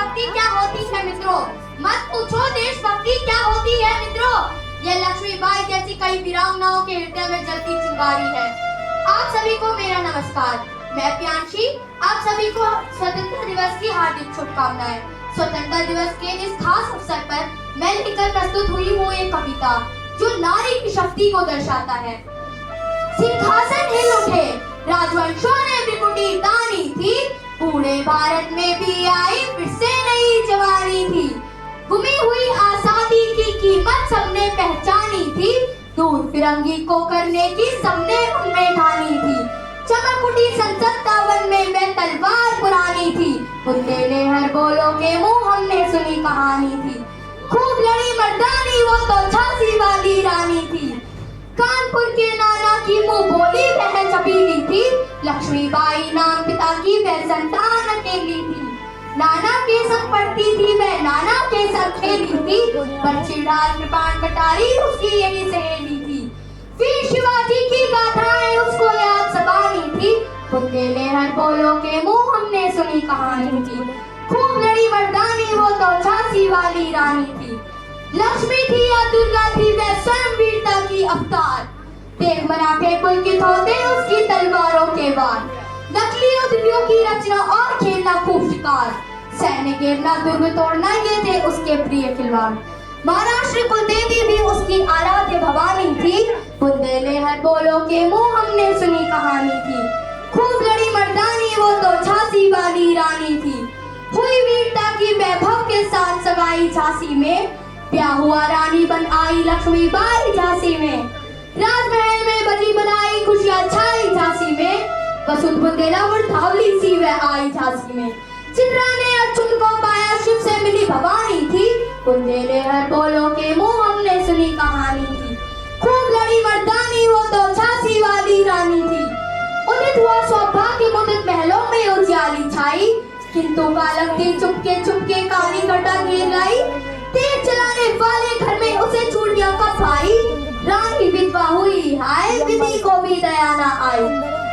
देशभक्ति क्या होती है मित्रों, मत पूछो देशभक्ति क्या होती है मित्रों। ये लक्ष्मीबाई जैसी कई वीरांगनाओं के हृदय में जलती चिंगारी है। आप सभी को मेरा नमस्कार। मैं प्रियांशी, आप सभी को स्वतंत्रता दिवस की हार्दिक शुभकामनाएं। स्वतंत्रता दिवस के इस खास अवसर पर मैं लेकर प्रस्तुत हुई हूँ एक कविता जो नारी की शक्ति को दर्शाता है। सिंहासन हिल उठे, राजवंशों ने त्रिपुटी तानी थी, पूरे भारत में भी आई फिर से नई जवानी थी। गुमी हुई आजादी की कीमत सबने पहचानी थी, दूर फिरंगी को करने की सबने उनमें ठानी थी। चमक उठी सन 57 में वह तलवार पुरानी थी, बुंदेले हर बोलों के मुंह हमने सुनी कहानी थी। खूब लड़ी मर्दानी वो तो झांसी वाली रानी थी, कानपुर के नाना की मुंह बोली वह छबीली थी। लक्ष्मीबाई नाम पिता की वह संतान अकेली थी, नाना के संग पढ़ती थी वह नाना के संग खेली थी, बरछीडाल कृपाण कटारी उसकी यही सहेली थी। फिर शिवाजी की गाथाएं उसको याद सबानी थी, बुंदेले हर बोलों के मुंह हमने सुनी कहानी थी। खूब लड़ी मर्दानी वो तो झांसी वाली रानी थी, लक्ष्मी थी या दुर्गा थी वह स्वयं वीरता की अवतार। देख मराठे पुलकित होते उसकी तलवारों के वार, नकली युद्धवियों की रचना और खेलना खूब शिकार, सैन्य गिरना दुर्ग तोड़ना ये थे उसके प्रिय खिलवाड़। महाराष्ट्र कुलदेवी भी उसकी आराध्य भवानी थी, बुंदेले हर बोलों के मुंह हमने सुनी कहानी थी। खूब लड़ी मर्दानी वो तो झांसी वाली रानी थी, हुई वीरता की वैभव के साथ सगाई झांसी में, ब्याह हुआ रानी बन आई लक्ष्मीबाई झांसी में। राजमहल में बजी बनाई खुशियां छाई झांसी में, वसुध बुंदेला धावली सी वह आई झांसी में। चित्रा ने अर्जुन को पाया शिव से मिली भवानी थी, बुंदेले हर बोलों के मुंह हमने सुनी कहानी थी। खूब लड़ी मर्दानी वो तो झांसी वाली रानी थी, उदित हुआ सौभाग्य मुदित महलों में उजियाली छाई, किंतु कालक की चुपके चुपके काली घटा घेर लाई। तेज चलाने वाले घर में उसे चूड़िया का भाई, रानी विधवा हुई हाय विधि को भी दया न आई।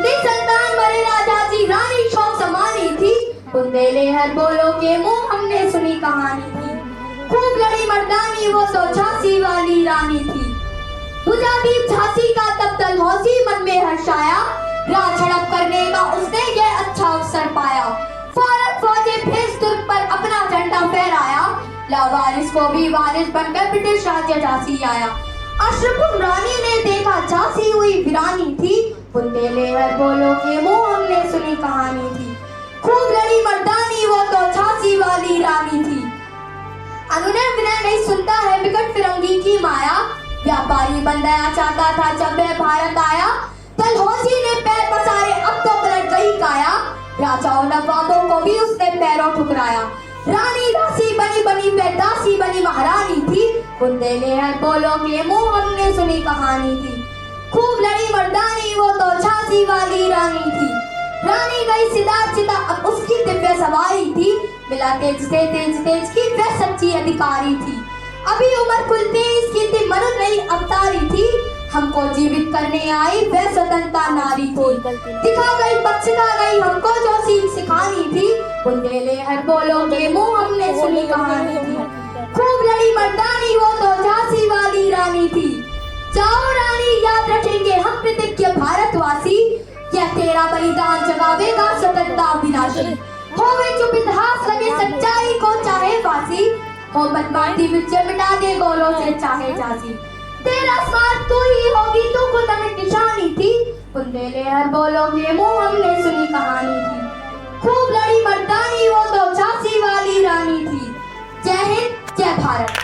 निसंतान बड़े राजा जी रानी शौक समानी थी, बुंदेले हर बोलों के मुंह हमने सुनी कहानी थी। खूब लड़ी मर्दानी वो तो झांसी वाली रानी थी, बुझा दीप झांसी का तब डलहौसी मन में हर्षाया, राज हड़प करने का उसने ये अच्छा अवसर पाया। फौरन फौजे भेज दुर्ग पर अपना झंडा फहराया, लावारिस को भी वारिस बनकर ब्रिटिश राज्य झांसी आया। अश्रुपूर्ण रानी ने देखा झांसी हुई वीरानी थी, बुंदेले हर बोलों के मुंह हमने सुनी कहानी थी। खूब लड़ी मर्दानी वो तो झांसी वाली रानी थी, अनुनय विनय नहीं सुनता है विकट फिरंगी की माया, व्यापारी बन गया चाहता था जब वह भारत आया। डलहौसी ने पैर पसारे अब तो पलट गई काया, राजाओं नवाबों को भी उसने पैरों ठुकराया। रानी दासी बनी बनी वह दासी बनी महारानी थी, बुंदेले हर बोलों के मुंह हमने सुनी कहानी थी। खूब लड़ी मर्दानी वो तो झांसी वाली रानी थी, रानी गई सिदार चिता अब उसकी दिव्य सवारी थी, मिला तेज से तेज की वह सच्ची अधिकारी थी। अभी उम्र खुलते इसकी थी मनु नई अवतारी थी, हमको जीवित करने आई वह स्वतंत्रता नारी थी। दिखा गई बख्शा गई हमको जो सीख सिखानी थी, बुंदेले हर बोलों के मुंह हमने सुनी कहानी थी। खूब लड़ी मर्दानी वो तो झांसी वाली रानी थी, जाओ रानी याद रखेंगे हम प्रतिज्ञ भारतवासी, यह तेरा बलिदान जगावेगा स्वतंत्रता विनाशी। होवे चुप इतिहास लगे सच्चाई को चाहे फांसी, हो बदमाशी विजय मिटा दे गोलों से चाहे झांसी। तेरा स्मारक तू ही होगी तू खुद में निशानी थी, बुंदेले हर बोलों के मुंह हमने सुनी कहानी थी। खूब लड़ी मर्दानी वो तो झांसी वाली रानी थी। जय हिंद, जय भारत।